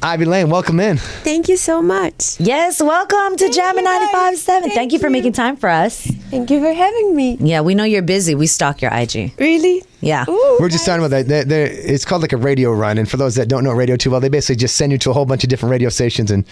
Ivy Layne, welcome in. Thank you so much. Yes, welcome to JAMN 95.7. Thank you for making time for us. Thank you for having me. Yeah, we know you're busy. We stalk your IG. Really? Yeah. Ooh, We're just talking about that. It's called like a radio run. And for those that don't know radio too well, they basically just send you to a whole bunch of different radio stations and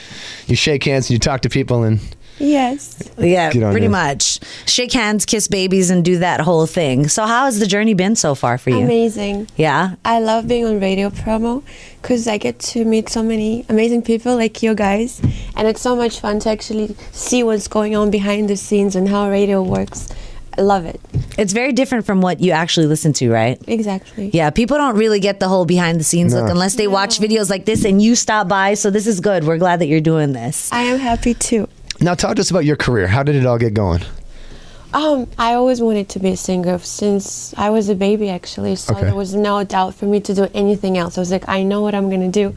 you shake hands and you talk to people and... Yes. Yeah, pretty there. much. Shake hands, kiss babies, and do that whole thing. So how has the journey been so far for you? Amazing. Yeah? I love being on radio promo because I get to meet so many amazing people like you guys. And it's so much fun to actually see what's going on behind the scenes and how radio works. I love it. It's very different from what you actually listen to, right? Exactly. Yeah, people don't really get the whole behind the scenes look unless they watch videos like this and you stop by. So this is good. We're glad that you're doing this. I am happy too. Now talk to us about your career. How did it all get going? I always wanted to be a singer since I was a baby, actually. So there was no doubt for me to do anything else. I was like, I know what I'm going to do.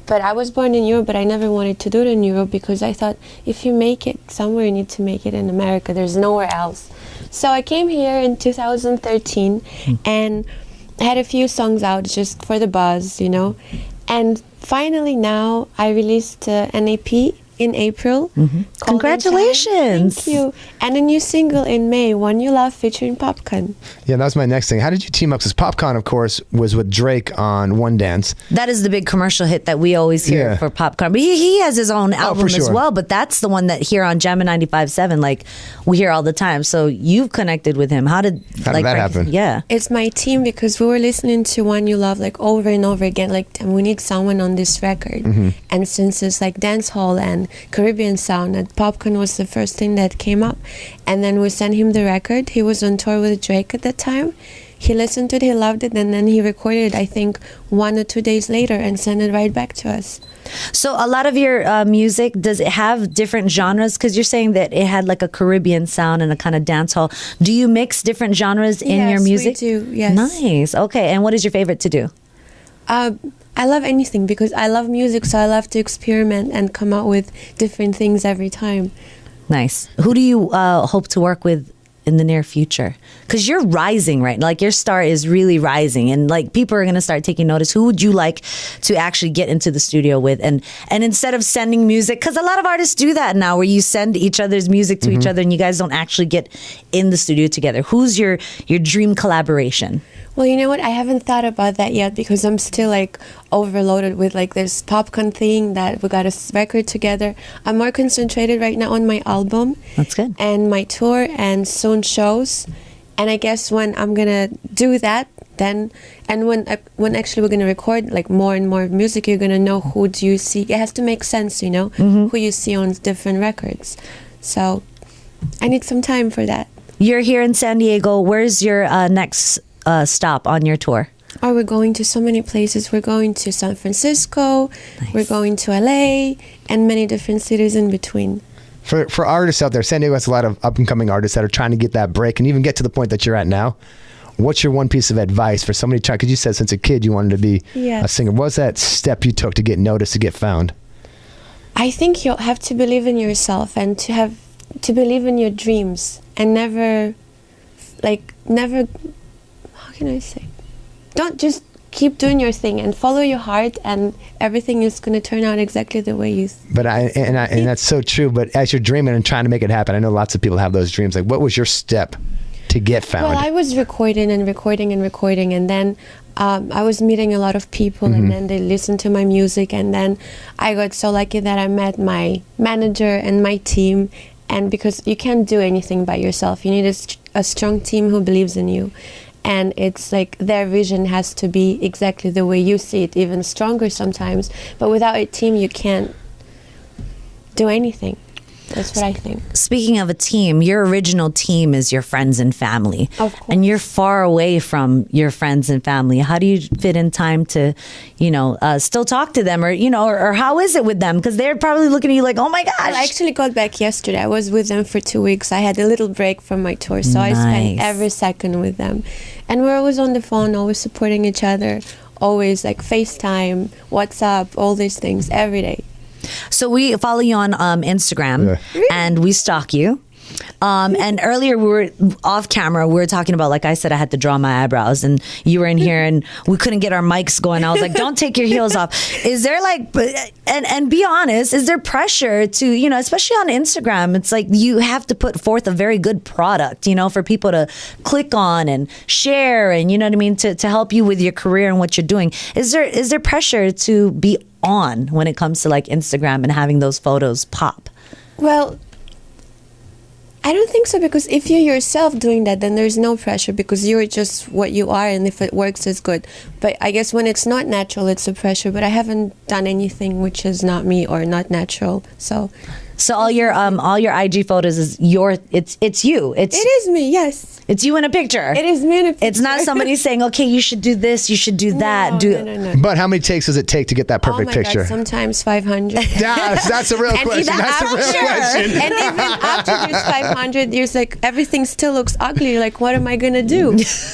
But I was born in Europe, but I never wanted to do it in Europe because I thought if you make it somewhere, you need to make it in America. There's nowhere else. So I came here in 2013 and I had a few songs out just for the buzz, you know. And finally now I released an EP in April. Congratulations. Thank you. And a new single in May, One You Love, featuring Popcaan. Yeah, that was my next thing. How did you team up? Because Popcaan, of course, was with Drake on One Dance. That is the big commercial hit that we always hear for Popcaan. But he has his own album as well. But that's the one that here on JAMN 95.7, like we hear all the time. So you've connected with him. How did that happen? Yeah. It's my team because we were listening to One You Love like over and over again. Like, damn, we need someone on this record. And since it's like dancehall and Caribbean sound, and Popcaan was the first thing that came up. And then we sent him the record. He was on tour with Drake at that time. He listened to it, he loved it, and then he recorded it, I think, 1 or 2 days later and sent it right back to us. So a lot of your music, does it have different genres? Because you're saying that it had like a Caribbean sound and a kind of dancehall. Do you mix different genres in your music? Yes, we do, yes. Nice. Okay, and what is your favorite to do? I love anything because I love music, so I love to experiment and come out with different things every time. Nice. Who do you hope to work with in the near future? Because you're rising, right? Like your star is really rising and like people are going to start taking notice. Who would you like to actually get into the studio with? And instead of sending music, because a lot of artists do that now where you send each other's music to each other and you guys don't actually get in the studio together. Who's your dream collaboration? Well, you know what? I haven't thought about that yet because I'm still like overloaded with like this Popcaan thing that we got a record together. I'm more concentrated right now on my album. That's good. And my tour and soon shows. And I guess when I'm gonna do that, then and when actually we're gonna record like more and more music, you're gonna know who do you see. It has to make sense, you know, who you see on different records. So I need some time for that. You're here in San Diego. Where's your next stop on your tour? Oh, we're going to so many places. We're going to San Francisco, we're going to LA, and many different cities in between. For artists out there, San Diego has a lot of up-and-coming artists that are trying to get that break and even get to the point that you're at now. What's your one piece of advice for somebody trying, because you said since a kid you wanted to be a singer. What was that step you took to get noticed, to get found? I think you'll have to believe in yourself and to believe in your dreams and never, how can I say? Don't just keep doing your thing and follow your heart, and everything is going to turn out exactly the way you But and that's so true. But as you're dreaming and trying to make it happen, I know lots of people have those dreams. Like, what was your step to get found? Well, I was recording, and then I was meeting a lot of people, and then they listened to my music, and then I got so lucky that I met my manager and my team. And because you can't do anything by yourself, you need a strong team who believes in you. And it's like their vision has to be exactly the way you see it, even stronger sometimes. But without a team, you can't do anything. That's what I think. Speaking of a team, your original team is your friends and family. Of course. And you're far away from your friends and family. How do you fit in time to, still talk to them, or how is it with them? Because they're probably looking at you like, oh my gosh. I actually got back yesterday. I was with them for 2 weeks. I had a little break from my tour, so I spent every second with them. And we're always on the phone, always supporting each other, always like FaceTime, WhatsApp, all these things every day. So we follow you on Instagram and we stalk you. And earlier we were off camera. We were talking about, like I said, I had to draw my eyebrows, and you were in here, and we couldn't get our mics going. I was like, "Don't take your heels off." Is there like, and be honest, is there pressure to, you know, especially on Instagram? It's like you have to put forth a very good product, you know, for people to click on and share, and you know what I mean, to help you with your career and what you're doing. Is there pressure to be on when it comes to like Instagram and having those photos pop? Well, I don't think so, because if you're yourself doing that, then there's no pressure, because you're just what you are, and if it works, it's good. But I guess when it's not natural, it's a pressure. But I haven't done anything which is not me or not natural. So all your IG photos is it's you. It is me, yes. It's you in a picture. It is me in a picture. It's not somebody saying, okay, you should do this, you should do that. No. But how many takes does it take to get that perfect picture? God, sometimes 500. That's a real question. That's a real question. And even after there's 500, there's like, everything still looks ugly. You're like, what am I going to do?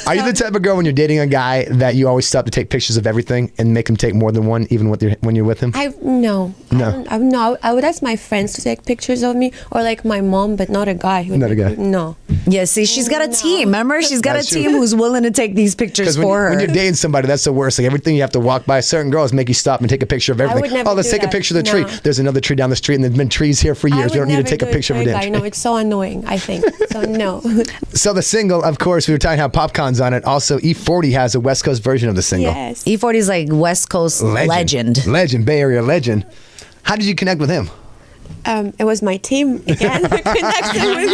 Are you the type of girl when you're dating a guy that you always stop to take pictures of everything and make him take more than one, even when you're with him? No. I would ask my friends to take pictures of me, or like my mom, but not a guy. Not a guy. No. Yeah, see, she's got a team. Remember, she's got That's a team true. who's willing to take these pictures for her. When you're dating somebody, that's the worst. Like everything you have to walk by. Certain girls make you stop and take a picture of everything. would never Let's do take a that. picture of the No. tree. There's another tree down the street, and there's been trees here for years. We don't need to take a picture of it. I know, it's so annoying, I think. So no. So the single, of course, we were talking how Popcaan's on it. Also, E40 has a West Coast version of the single. Yes. E40 is like West Coast legend. Bay Area legend. How did you connect with him? It was my team again connected with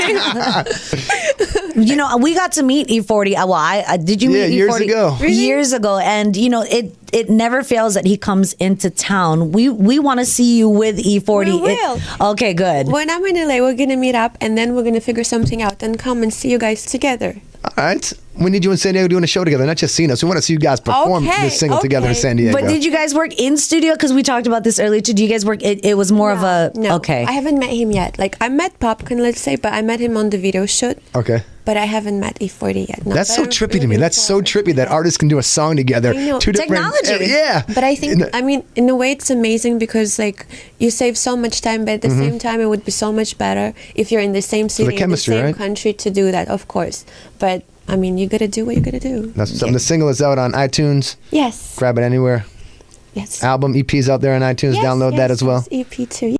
him. You know, we got to meet E40. Well, I did you meet E40 years ago? Really? Years ago, and you know it never fails that he comes into town. We want to see you with E40. We will. Okay, good. When I'm in LA, we're gonna meet up, and then we're gonna figure something out and come and see you guys together. All right. We need you in San Diego doing a show together, not just seeing us. We want to see you guys perform this single together in San Diego. But did you guys work in studio? Because we talked about this earlier too. Do you guys work? It was more of a no. Okay. I haven't met him yet. Like, I met Popcaan, let's say, but I met him on the video shoot. Okay. But I haven't met E40 yet. No, That's so trippy to me. That's so trippy that artists can do a song together. I know. Two different Technology. Yeah. But I think, I mean, in a way, it's amazing, because like you save so much time, but at the same time, it would be so much better if you're in the same city, chemistry, in the same right? country, to do that, of course. But I mean, you gotta do what you gotta do. That's something. The single is out on iTunes. Yes. Grab it anywhere. Yes. Album, EP's out there on iTunes. Yes, Download that as well. EP too.